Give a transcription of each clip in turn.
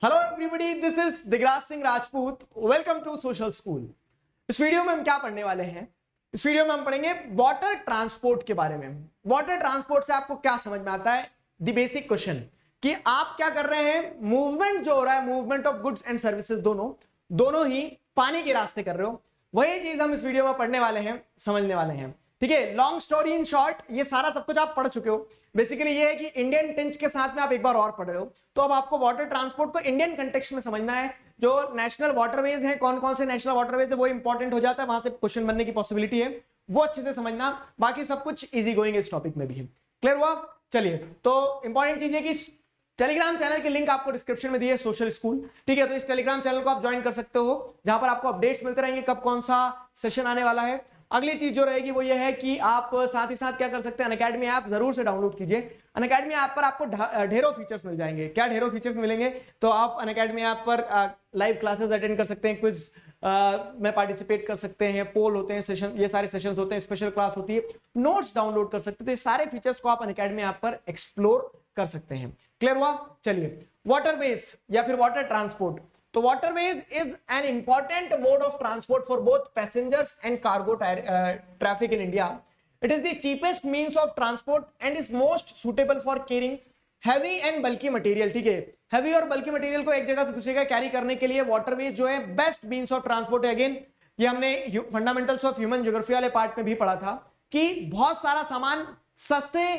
Hello everybody, this is Digraj Singh Rajput. Welcome to social school. इस वीडियो में हम क्या पढ़ने वाले हैं? इस वीडियो में हम पढ़ेंगे वाटर ट्रांसपोर्ट के बारे में। वाटर ट्रांसपोर्ट से आपको क्या समझ में आता है? द बेसिक क्वेश्चन कि आप क्या कर रहे हैं, मूवमेंट जो हो रहा है, movement of goods and services, दोनों ही पानी के रास्ते कर रहे हो। वही चीज हम इस वीडियो में पढ़ने वाले हैं, समझने वाले हैं। ठीक है, लॉन्ग स्टोरी इन शॉर्ट, ये सारा सब कुछ आप पढ़ चुके हो। बेसिकली ये है कि इंडियन टिंच के साथ में आप एक बार और पढ़ रहे हो, तो अब आपको वाटर ट्रांसपोर्ट को इंडियन कंटेक्स्ट में समझना है। जो नेशनल वाटरवेज हैं, कौन कौन से नेशनल वाटरवेज है, वो इंपॉर्टेंट हो जाता है, वहां से क्वेश्चन बनने की पॉसिबिलिटी है, वो अच्छे से समझना। बाकी सब कुछ इजी गोइंग इस टॉपिक में भी है। क्लियर हुआ? चलिए, तो इंपॉर्टेंट चीज है कि टेलीग्राम चैनल की लिंक आपको डिस्क्रिप्शन में दी है, सोशल स्कूल। ठीक है, तो इस टेलीग्राम चैनल को आप ज्वाइन कर सकते हो, जहां पर आपको अपडेट्स मिलते रहेंगे, कब कौन सा सेशन आने वाला है। अगली चीज जो रहेगी वो ये है कि आप साथ ही साथ क्या कर सकते हैं, अनअकैडमी ऐप जरूर से डाउनलोड कीजिए। अनअकैडमी ऐप पर आपको ढेरों फीचर्स मिल जाएंगे। क्या ढेरों फीचर्स मिलेंगे? तो आप अनअकैडमी ऐप पर लाइव क्लासेस अटेंड कर सकते हैं, क्विज में पार्टिसिपेट कर सकते हैं, पोल होते हैं, सेशन, ये सारे सेशंस होते हैं, स्पेशल क्लास होती है, नोट्स डाउनलोड कर सकते हैं। तो ये सारे फीचर्स को आप अनअकैडमी ऐप पर एक्सप्लोर कर सकते हैं। क्लियर हुआ? चलिए, वाटरवेज या फिर वाटर ट्रांसपोर्ट। तो waterways is an important mode of transport for both passengers and cargo traffic in India. It is the cheapest means of transport and is most suitable for carrying heavy and bulky material. ठीक है, heavy और bulky material को एक जगह से दूसरी जगह carry करने के लिए waterways जो है बेस्ट मीन्स ऑफ ट्रांसपोर्ट है। अगेन, ये हमने फंडामेंटल्स ऑफ ह्यूमन ज्योग्राफी वाले पार्ट में भी पढ़ा था कि बहुत सारा सामान सस्ते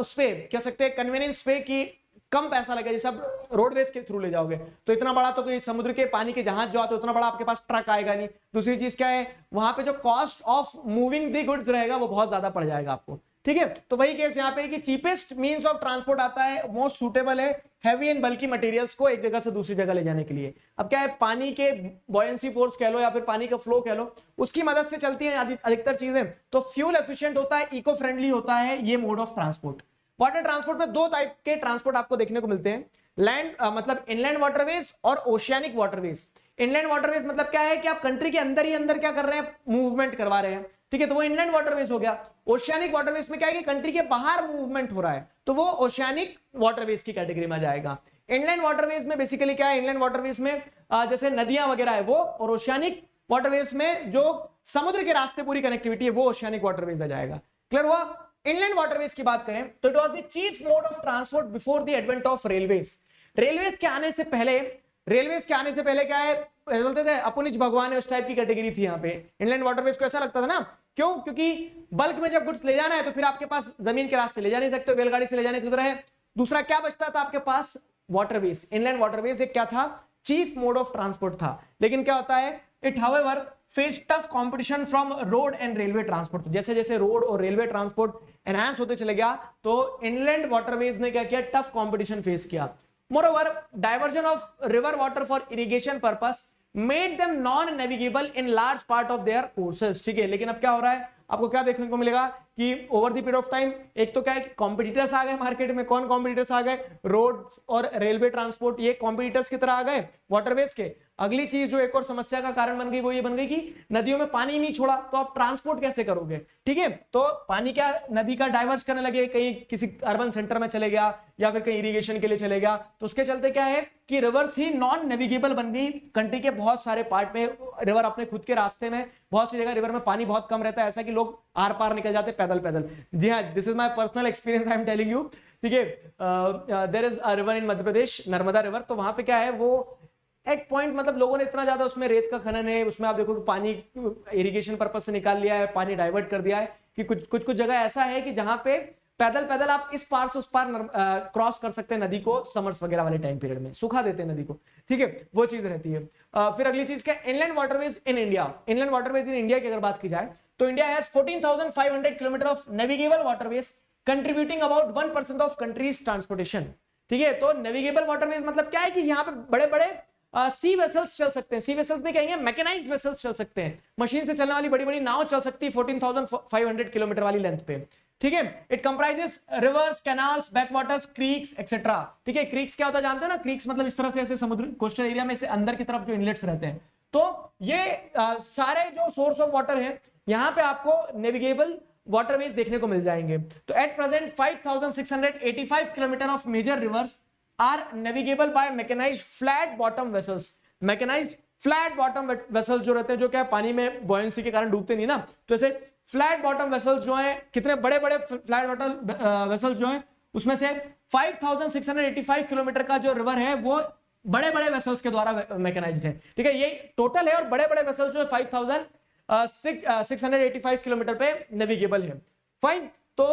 उस पे कह सकते हैं कन्वीनियंस पे कि कम पैसा लगे। जैसे आप रोडवेज के थ्रू ले जाओगे तो इतना बड़ा तो कोई समुद्र के पानी के जहाज जो आते उतना बड़ा आपके पास ट्रक आएगा नहीं। दूसरी चीज क्या है, वहां पे जो cost of moving the goods रहेगा वो बहुत ज्यादा पड़ जाएगा आपको। ठीक है, तो वही केस यहाँ पे कि चीपेस्ट मींस ऑफ ट्रांसपोर्ट आता है, मोस्ट सुटेबल है हैवी एंड बल्कि मटेरियल्स को एक जगह से दूसरी जगह ले जाने के लिए। अब क्या है, पानी के बॉयंसी फोर्स कह लो या फिर पानी का फ्लो कह लो, उसकी मदद से चलती है अधिकतर चीजें। तो फ्यूल एफिशिएंट होता है, इको फ्रेंडली होता है ये mode of transport. Water transport में दो टाइप के ट्रांसपोर्ट आपको देखने को मिलते हैं, लैंड मतलब इनलैंड वाटरवेज और ओशियानिक वाटरवेज। इनलैंड वाटरवेज मतलब क्या है कि आप कंट्री के अंदर ही अंदर क्या कर रहे हैं, मूवमेंट करवा रहे हैं। ठीक है, तो वो इनलैंड वाटरवेज हो गया। ओशियानिक वाटरवेज में क्या है कि कंट्री के बाहर मूवमेंट हो रहा है, तो वो ओशियानिक वाटरवेज की कैटेगरी में जाएगा। इनलैंड वाटरवेज में बेसिकली क्या है, इनलैंड वाटरवेज में जैसे नदियां वगैरह है वो, और ओशियानिक वाटरवेज में जो समुद्र के रास्ते पूरी कनेक्टिविटी है वो ओशियानिक वाटरवेज में जाएगा। क्लियर हुआ? इनलैंड वाटरवेज की बात करें तो it was the chief mode of transport before the advent of railways. Railways के आने से पहले क्या है, बोलते थे अपुनिज भगवान है, उस टाइप की कैटेगरी थी यहाँ पे। इनलैंड वाटरवेज को ऐसा लगता था ना, क्यों? क्योंकि बल्क में जब गुड्स ले जाना है तो फिर आपके पास जमीन के रास्ते ले जा नहीं सकते, बैलगाड़ी से ले जाने से है। दूसरा क्या बचता था आपके पास? वाटरवेज। इनलैंड वाटरवेज एक क्या था, चीफ मोड ऑफ ट्रांसपोर्ट था। लेकिन क्या होता है, it however face tough competition from road and railway transport. जैसे जैसे रोड और रेलवे ट्रांसपोर्ट एनहांस होते चले गया तो इनलैंड वाटरवेज ने क्या किया, टफ कंपटीशन फेस किया। Moreover, diversion of river water for irrigation purpose made them non navigable in large part of their courses. ठीक है, लेकिन अब क्या हो रहा है, आपको क्या देखने को मिलेगा कि over the period of time एक तो क्या है, कॉम्पिटिटर्स आ गए मार्केट में। कौन कॉम्पिटिटर्स आ गए? रोड और रेलवे ट्रांसपोर्ट, ये कॉम्पिटिटर्स की तरह आ गए वाटरवेज के। अगली चीज जो एक और समस्या का कारण बन गई वो ये बन गई कि नदियों में पानी नहीं छोड़ा तो आप ट्रांसपोर्ट कैसे करोगे? ठीक है, तो पानी क्या नदी का डाइवर्स करने लगे, कहीं किसी अर्बन सेंटर में चले गया या फिर कहीं इरिगेशन के लिए चले गया, तो उसके चलते क्या है कि रिवर्स ही नॉन नेविगेबल बन गई। कंट्री के बहुत सारे पार्ट में रिवर अपने खुद के रास्ते में, बहुत सी जगह रिवर में पानी बहुत कम रहता है, ऐसा कि लोग आर पार निकल जाते पैदल पैदल। जी हाँ, this is my personal experience, I am telling you. ठीक है, there is a river in Madhya Pradesh, Narmada river. तो वहां पे क्या है, वो एक पॉइंट मतलब लोगों ने इतना ज्यादा उसमें रेत का खनन है, उसमें आप देखो कि पानी इरिगेशन पर्पस से निकाल लिया है, पानी डाइवर्ट कर दिया है कि कुछ जगह ऐसा है कि जहां पे पैदल पैदल आप इस पार से उस पार क्रॉस कर सकते हैं नदी को, समर्स वगैरह वाले टाइम पीरियड में सुखा देते हैं नदी को। ठीक है, वो चीज रहती है। फिर अगली चीज क्या, inland waterways in India. Inland waterways in India की अगर बात की जाए तो India has 14,500 kilometre of navigable waterways contributing about 1% of countries transportation. ठीक है, तो नेविगेबल वाटरवेज मतलब क्या है कि यहाँ पे बड़े बड़े सी वेसल्स चल सकते हैं। सी वेसल्स नहीं कहेंगे, मैकेनाइज्ड वेसल्स चल सकते हैं, मशीन से चलने वाली बड़ी बड़ी नाव चल सकती है 14,500 किलोमीटर वाली लेंथ पे। ठीक है, it comprises reverse, canals, backwaters, creeks etcetera. ठीक है, क्रीक्स क्या होता है जानते हो ना? क्रीक्स मतलब इस तरह से ऐसे समुद्र कोस्टल एरिया में से अंदर की तरफ जो इनलेट्स रहते हैं। तो ये सारे जो सोर्स ऑफ वाटर है यहां पे आपको नेविगेबल वाटरवेज देखने को मिल जाएंगे। तो at present 5,685 kilometre of major rivers are navigable by mechanised flat bottom vessels. Mechanised flat bottom vessels जो रहते हैं, जो क्या पानी में बॉयंसी के कारण डूबते नहीं ना, तो ऐसे फ्लैट बॉटम वेसल्स जो है, कितने बड़े बड़े फ्लैट बॉटम वेसल्स जो है, उसमें से 5685 किलोमीटर का जो रिवर है वो बड़े बड़े वेसल्स के द्वारा मैकेनाइज्ड है। ठीक है, ये टोटल है, और बड़े बड़े वेसल्स जो है 5685 किलोमीटर पे नेविगेबल है। फाइन। तो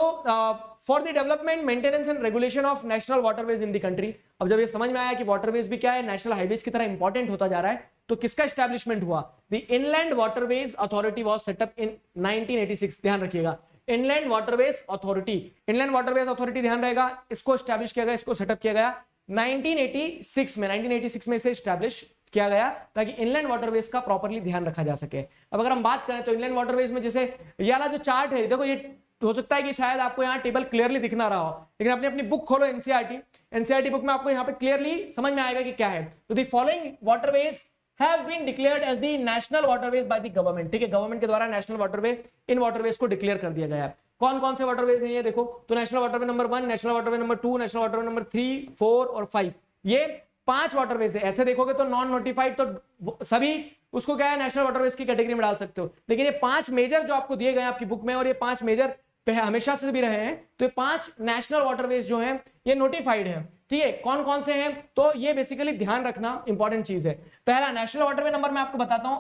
for the development, maintenance and regulation of national waterways in the country, अब जब ये समझ में आया कि वाटरवेज भी क्या है, नेशनल हाईवेज की तरह इंपॉर्टेंट होता जा रहा है, तो किसका एस्टैब्लिशमेंट हुआ? The inland waterways authority was set up in 1986। ध्यान रखिएगा, inland waterways authority, inland waterways authority ध्यान रहेगा, इसको एस्टैब्लिश किया गया, इसको सेटअप किया गया 1986 में इसे एस्टैब्लिश किया गया, ताकि इनलैंड वाटरवेज का प्रॉपर्ली ध्यान रखा जा सके। अब अगर हम बात करें तो इनलैंड वाटरवेज में, जैसे ये वाला जो चार्ट है, देखो ये हो सकता है कि शायद आपको यहाँ टेबल क्लियरली दिख ना रहा हो, लेकिन अपनी अपनी बुक खोलो, एनसीईआरटी बुक में आपको यहाँ पे क्लियरली समझ में आएगा कि क्या है। तो the following waterways have been declared as the national waterways by the government। ठीक है, गवर्नमेंट के द्वारा नेशनल वाटरवे, इन वाटरवेज को डिक्लेयर कर दिया गया है। कौन कौन से वाटरवेज हैं ये देखो, तो national waterway number 1, national waterway number 2, national waterway number 3, 4 और 5, ये 5 वाटरवेज है। ऐसे देखोगे तो नॉन नोटिफाइड तो सभी उसको क्या है, नेशनल वाटरवेज की कैटेगरी में डाल सकते हो, लेकिन ये 5 मेजर जो आपको दिए गए आपकी बुक में, और ये 5 मेजर हमेशा से भी रहे हैं, तो ये 5 नेशनल वाटरवेज जो हैं ये नोटिफाइड है। ठीक है, कौन कौन से हैं, तो ये बेसिकली ध्यान रखना इंपॉर्टेंट चीज है। पहला नेशनल वाटरवे नंबर मैं आपको बताता हूं,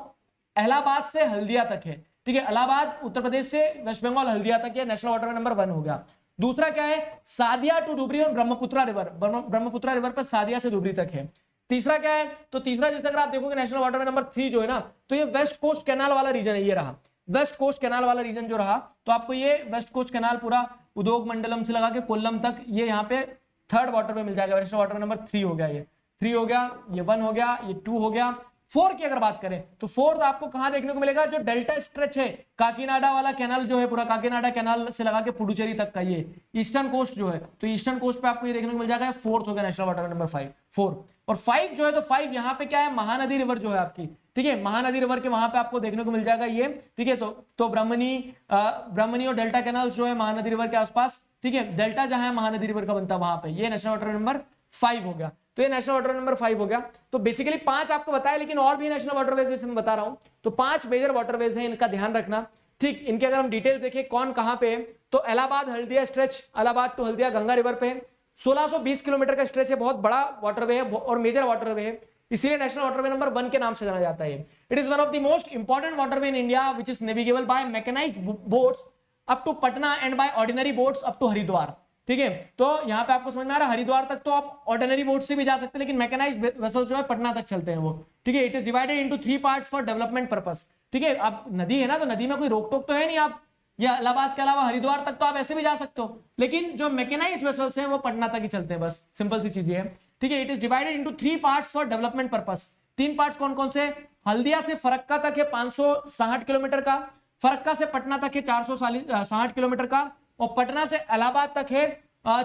इलाहाबाद से हल्दिया तक है। ठीक है, इलाहाबाद उत्तर प्रदेश से वेस्ट बंगाल हल्दिया तक है, नेशनल वाटरवे नंबर 1 हो गया। दूसरा क्या है, सादिया टू डुबरी और ब्रह्मपुत्रा रिवर, ब्रह्मपुत्रा रिवर पर सादिया से डुबरी तक है। तीसरा क्या है, तो तीसरा जैसे अगर आप देखोगे नेशनल वाटरवे नंबर 3 जो है ना, तो ये वेस्ट कोस्ट कैनाल वाला रीजन है, ये रहा वेस्ट कोस्ट कैनाल वाला रीजन जो रहा, तो आपको ये वेस्ट कोस्ट कैनाल पूरा उद्योग मंडलम से लगा के कोल्लम तक, ये यहाँ पे थर्ड वाटरवे मिल जाएगा। नेशनल वाटरवे नंबर 3 हो गया, ये 3 हो गया, ये 1 हो गया, ये 2 हो गया। 4 की अगर बात करें तो 4 आपको कहां देखने को मिलेगा, जो डेल्टा स्ट्रेच है, काकीनाडा वाला कैनाल जो है, पूरा काकीनाडा कैनाल से लगा के पुडुचेरी तक का, ये ईस्टर्न कोस्ट जो है, तो ईस्टर्न कोस्ट पे आपको ये देखने को मिल जाएगा। 4th हो गया नेशनल वाटरवे नंबर 4। और 5 जो है, तो 5 यहाँ पे क्या है, महानदी रिवर जो है आपकी, ठीक है, महानदी रिवर के वहां पे आपको देखने को मिल जाएगा ये। ठीक है, तो ब्राह्मणी और डेल्टा कैनाल जो है महानदी रिवर के आसपास, ठीक है, डेल्टा जहां है महानदी रिवर का बनता है वहां पे, ये नेशनल वाटरवे नंबर 5 हो गया। तो ये नेशनल वाटरवे नंबर 5 हो गया। तो बेसिकली 5 आपको बताया, लेकिन और भी नेशनल वाटरवेज जैसे मैं बता रहा हूं, तो 5 मेजर वाटरवेज हैं, इनका ध्यान रखना। ठीक, इनके अगर हम डिटेल देखें कौन कहां पे है, तो Allahabad Haldia stretch, Allahabad to Haldia Ganga river पे 1620 किलोमीटर का स्ट्रेच है, बहुत बड़ा वाटरवे है और मेजर वाटरवे है, इसीलिए नेशनल वाटरवे नंबर 1 के नाम से जाना जाता है। It is one of the most important waterway in India which is navigable by mechanised boats up to Patna and by ordinary boats up to Haridwar. ठीक है, तो यहाँ पे आपको समझ में आ रहा है, हरिद्वार तक तो आप ऑर्डिनरी बोट से भी जा सकते हैं, लेकिन मैकेनाइज्ड वेसल जो है पटना तक चलते हैं वो। ठीक है, it is divided into 3 parts for development purpose. ठीक है, अब नदी है ना, तो नदी में कोई रोक टोक तो है नहीं, आप या इलाहाबाद के अलावा हरिद्वार तक तो आप ऐसे भी जा सकते हो, लेकिन जो मैकेनाइज्ड वेसल्स हैं वो पटना तक ही चलते हैं, बस सिंपल सी चीज ये है। ठीक है, it is divided into 3 parts for development purpose. 3 parts कौन कौन से, हल्दिया से फरक्का तक है 560 किलोमीटर का, फरक्का से पटना तक है 460 किलोमीटर का, और पटना से इलाहाबाद तक है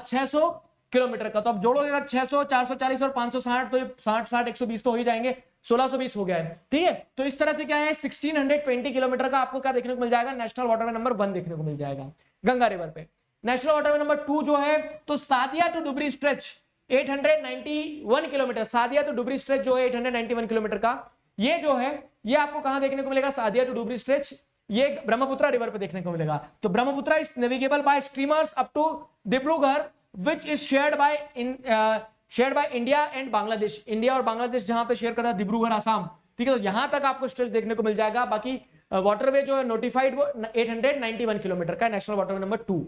600 किलोमीटर का। तो अब जोड़ोगे अगर 600, 440 और 560, तो 60, 120 तो हो ही जाएंगे, 1620 हो गया है। ठीक है, तो इस तरह से क्या है, 1620 किलोमीटर का आपको क्या देखने को मिल जाएगा, नेशनल वाटरवे नंबर 1 देखने को मिल जाएगा गंगा रिवर पे। नेशनल वाटरवे नंबर 2 जो है, तो Sadiya to Dhubri stretch 891 kilometre, Sadiya to Dhubri stretch जो है 891 किलोमीटर का, ये जो है ये आपको कहां देखने को मिलेगा, सादिया टू डुबरी स्ट्रेच, ये ब्रह्मपुत्रा रिवर पे देखने को मिलेगा। तो Brahmaputra is navigable by streamers up to Dibrugarh which is shared by India and Bangladesh, India और बांग्लादेश जहां पे शेयर करता है, डिब्रूगढ़ आसाम। ठीक है, तो यहां तक आपको स्ट्रेच देखने को मिल जाएगा। बाकी वाटरवे जो है नोटिफाइड वो 891 किलोमीटर का national waterway number 2।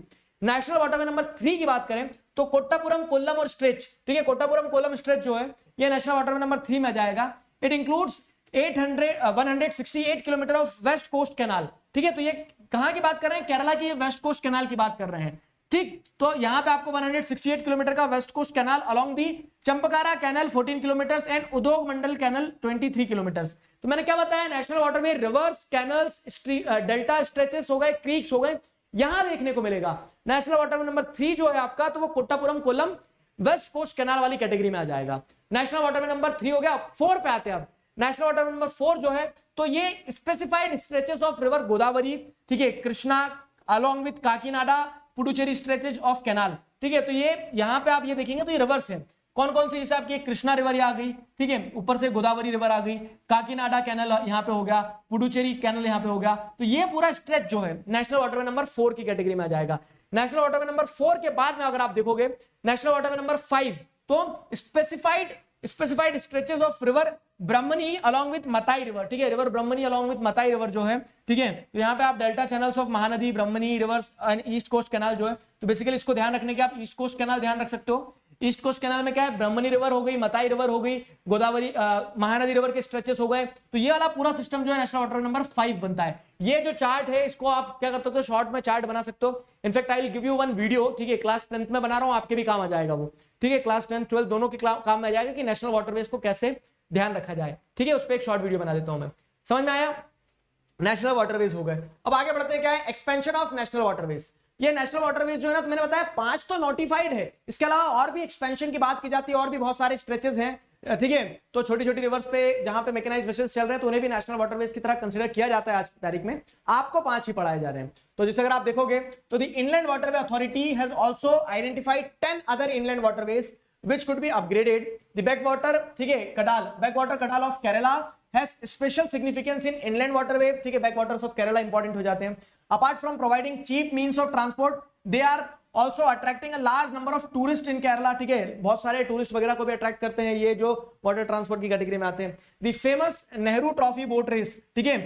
National waterway number 3 की बात करें तो कोट्टापुरम कोल्लम और स्ट्रेच, ठीक है, कोट्टापुरम कोल्लम स्ट्रेच जो है ये नेशनल वाटरवे नंबर 3 में जाएगा। It includes 168 kilometre of west coast canal. ठीक है, तो ये कहां की बात कर रहे हैं, केरला की वेस्ट कोस्ट कैनाल की बात कर रहे हैं। ठीक, तो यहां पे आपको 168 किलोमीटर का west coast canal along the Champakara canal 14 kilometre and Udyog Mandal canal 23 kilometre. तो मैंने क्या बताया, national waterway rivers, canals, delta stretches हो गए, क्रीक्स हो गए, यहां देखने को मिलेगा। नेशनल वाटरवे नंबर 3 जो है आपका, तो वो Kottapuram Kollam west coast canal वाली कैटेगरी में आ जाएगा। नेशनल वाटरवे नंबर 3 हो गया। 4 पे आते हैं अब। नेशनल वाटरवे नंबर 4 जो है, तो ये specified stretches of river Godavari, ठीक है, Krishna along with Kakinada Puducherry stretches of canal. ठीक है, तो ये यहां पे आप ये देखेंगे तो ये रिवर्स है, कौन कौन सी, जैसे आपकी कृष्णा रिवर आ गई, ठीक है, ऊपर से गोदावरी रिवर आ गई, काकीनाडा कैनल यहाँ पे हो गया, पुडुचेरी कैनल यहाँ पे हो गया। तो ये पूरा स्ट्रेच जो है नेशनल वाटरवे नंबर 4 की कैटेगरी में आ जाएगा। नेशनल वाटरवे नंबर 4 के बाद में अगर आप देखोगे नेशनल वाटरवे नंबर 5, तो specified stretches of river Brahmani along with Matai river, ठीक है, river Brahmani along with Matai river जो है, ठीक है। तो यहाँ पे आप delta channels of Mahanadi, Brahmani rivers and east coast canal जो है, तो बेसिकली इसको ध्यान रखने के आप ईस्ट कोस्ट कैनाल ध्यान रख सकते हो। ईस्ट कोस्ट कैनाल में क्या है, ब्रह्मणी रिवर हो गई, मताई रिवर हो गई, गोदावरी महानदी रिवर के स्ट्रेचेस हो गए। तो ये वाला पूरा सिस्टम जो है नेशनल वाटर नंबर 5 बनता है। ये जो चार्ट है इसको आप क्या कर सकते हो, शॉर्ट में चार्ट बना सकते हो। In fact I will give you one video, ठीक है, क्लास 10th में बना रहा हूं, आपके भी काम आ जाएगा वो, ठीक है, क्लास 10th 12 दोनों के काम में आ जाएगा कि नेशनल वाटरवेज को कैसे ध्यान रखा जाए, ठीक है। उस पर एक शॉर्ट वीडियो बना देता हूं मैं। समझ में आया? नेशनल वाटरवेज हो गए। अब आगे बढ़ते हैं, क्या है, एक्सपेंशन ऑफ नेशनल वाटरवेज। ये नेशनल वाटरवेज जो है ना, तो मैंने बताया 5 तो नोटिफाइड है, इसके अलावा और भी एक्सपेंशन की बात की जाती है, और भी बहुत सारे स्ट्रेचेस हैं, ठीक है। तो छोटी छोटी रिवर्स पे जहां पे मैकेनाइज्ड वेसल्स चल रहे हैं तो उन्हें भी नेशनल वाटरवेज की तरह कंसीडर किया जाता है आज की तारीख में। आपको 5 ही पढ़ाए जा रहे हैं। तो जैसे अगर आप देखोगे तो the inland waterway authority has also identified 10 other inland waterways which could be upgraded. The backwater, ठीक है, backwater canal of Kerala has special significance in inland waterway, ठीक है, backwaters of Kerala important हो जाते हैं। Apart from providing cheap means of transport, they are also attracting a large number of tourists in Kerala, ठीक है, बहुत सारे tourist वगैरह को भी अट्रैक्ट करते हैं ये जो वाटर ट्रांसपोर्ट की कैटेगरी में आते हैं। The famous Nehru trophy boat race, ठीक है,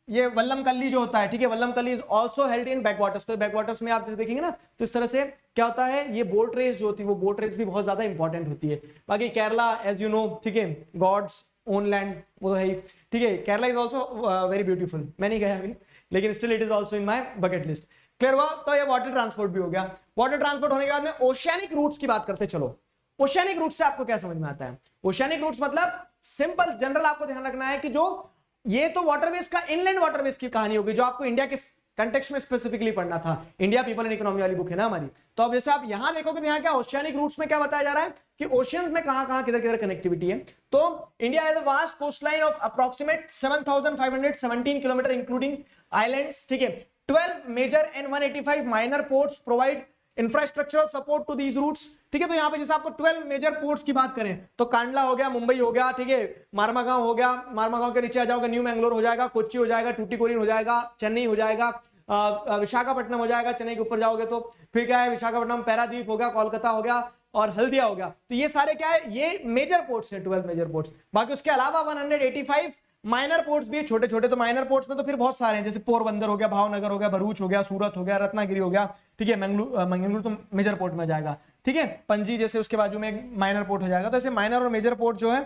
ये वल्लम कल्ली जो होता है, ठीक है, वल्लम कल्ली is also held in backwaters. तो बैकवाटर्स में आप जैसे देखेंगे ना, तो इस तरह से क्या होता है, ये बोट रेस जो होती है वो बोट रेस भी बहुत ज्यादा इंपॉर्टेंट होती है। बाकी केरला एज यू नो, ठीक है, गॉड्स ओन लैंड वो है, ठीक है, Kerala is also very beautiful. मैं नहीं गया अभी, लेकिन still it is also in my bucket list. Clear हुआ? तो ये वाटर ट्रांसपोर्ट भी हो गया। वाटर ट्रांसपोर्ट होने के बाद में ओशियानिक रूट्स की बात करते चलो। ओशियानिक रूट से आपको क्या समझ में आता है? ओशियानिक रूट्स मतलब सिंपल जनरल आपको ध्यान रखना है कि जो ये तो वाटरवेज का इनलैंड वाटरवेज की कहानी होगी जो आपको इंडिया के कंटेक्स्ट में स्पेसिफिकली पढ़ना था। इंडिया पीपल एंड इकोनॉमी वाली बुक है ना हमारी। तो अब जैसे आप यहां देखोगे तो यहां क्या ओशियानिक रूट्स में क्या बताया जा रहा है कि ओशियंस में कहां किधर किधर कनेक्टिविटी है। तो India has a vast coast line of approximate 7517 kilometre including islands, ठीक है। 12 major and 185 minor ports provide infrastructural support to these routes, ठीक है। तो यहाँ पे जैसे आपको 12 मेजर पोर्ट्स की बात करें तो कांडला हो गया, मुंबई हो गया, ठीक है, मारमागांव हो गया, मारमागांव के नीचे आ जाओगे न्यू मैंगलोर हो जाएगा, कोच्चि हो जाएगा, टूटीकोरिन हो जाएगा, चेन्नई हो जाएगा, विशाखापट्टनम हो जाएगा। चेन्नई के ऊपर जाओगे तो फिर क्या है, विशाखापट्टनम, पैरादीप हो गया, कोलकाता हो गया और हल्दिया हो गया। तो ये सारे क्या है, ये मेजर पोर्ट्स हैं, 12 मेजर पोर्ट्स। बाकी उसके अलावा 185 माइनर पोर्ट्स भी है, छोटे छोटे। तो माइनर पोर्ट्स में तो फिर बहुत सारे हैं, जैसे पोरबंदर हो गया, भावनगर हो गया, भरूच हो गया, सूरत हो गया, रत्नागिरी हो गया, ठीक है, मंगलुरु तो मेजर पोर्ट में जाएगा, ठीक है, पणजी जैसे उसके बाजू में एक माइनर पोर्ट हो जाएगा। तो ऐसे माइनर और मेजर पोर्ट जो है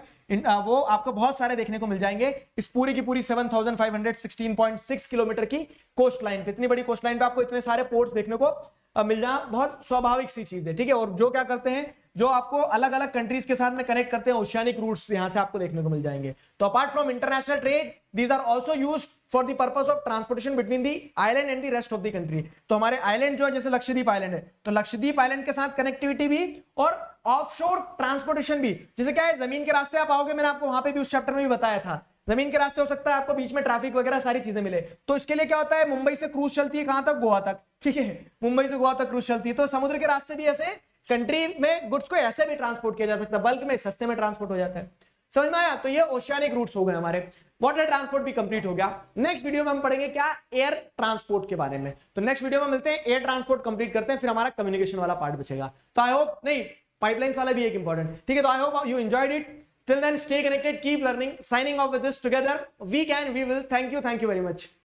वो आपको बहुत सारे देखने को मिल जाएंगे इस पूरी की पूरी 7516.6 किलोमीटर की कोस्ट लाइन पे। इतनी बड़ी कोस्ट लाइन पे आपको इतने सारे पोर्ट्स देखने को मिल जाना बहुत स्वाभाविक सी चीज है, ठीक है। और जो क्या करते हैं, जो आपको अलग अलग कंट्रीज के साथ में कनेक्ट करते हैं, ओशियानिक रूट्स यहां से आपको देखने को मिल जाएंगे। तो apart from international trade, these are also used for the purpose of transportation between the island and the rest of the country। तो हमारे आइलैंड जो है, जैसे लक्षद्वीप आइलैंड है, तो लक्षद्वीप आइलैंड के साथ कनेक्टिविटी भी और ऑफशोर ट्रांसपोर्टेशन भी। जैसे क्या है, जमीन के रास्ते आप आओगे, मैंने आपको वहां पे भी उस चैप्टर में भी बताया था, जमीन के रास्ते हो सकता है आपको बीच में ट्रैफिक वगैरह सारी चीजें मिले। तो इसके लिए क्या होता है, मुंबई से क्रूज चलती है कहां तक, गोवा तक, ठीक है, मुंबई से गोवा तक क्रूज चलती है। तो समुद्र के रास्ते भी ऐसे कंट्री में गुड्स को ऐसे भी ट्रांसपोर्ट किया जा सकता है, बल्क में सस्ते में ट्रांसपोर्ट हो जाता है। समझ में आया? तो ये ओशियानिक रूट्स हो गए हमारे। वाटर ट्रांसपोर्ट भी कंप्लीट हो गया। नेक्स्ट वीडियो में हम पढ़ेंगे क्या, एयर ट्रांसपोर्ट के बारे में। तो नेक्स्ट वीडियो में मिलते हैं, एयर ट्रांसपोर्ट कंप्लीट करते हैं, फिर हमारा कम्युनिकेशन वाला पार्ट बचेगा। तो आई होप, नहीं, पाइपलाइंस वाला भी एक इंपॉर्टेंट, ठीक है। तो I hope you enjoyed it. Till then stay connected, keep learning, signing off with this together we can we will. Thank you very much.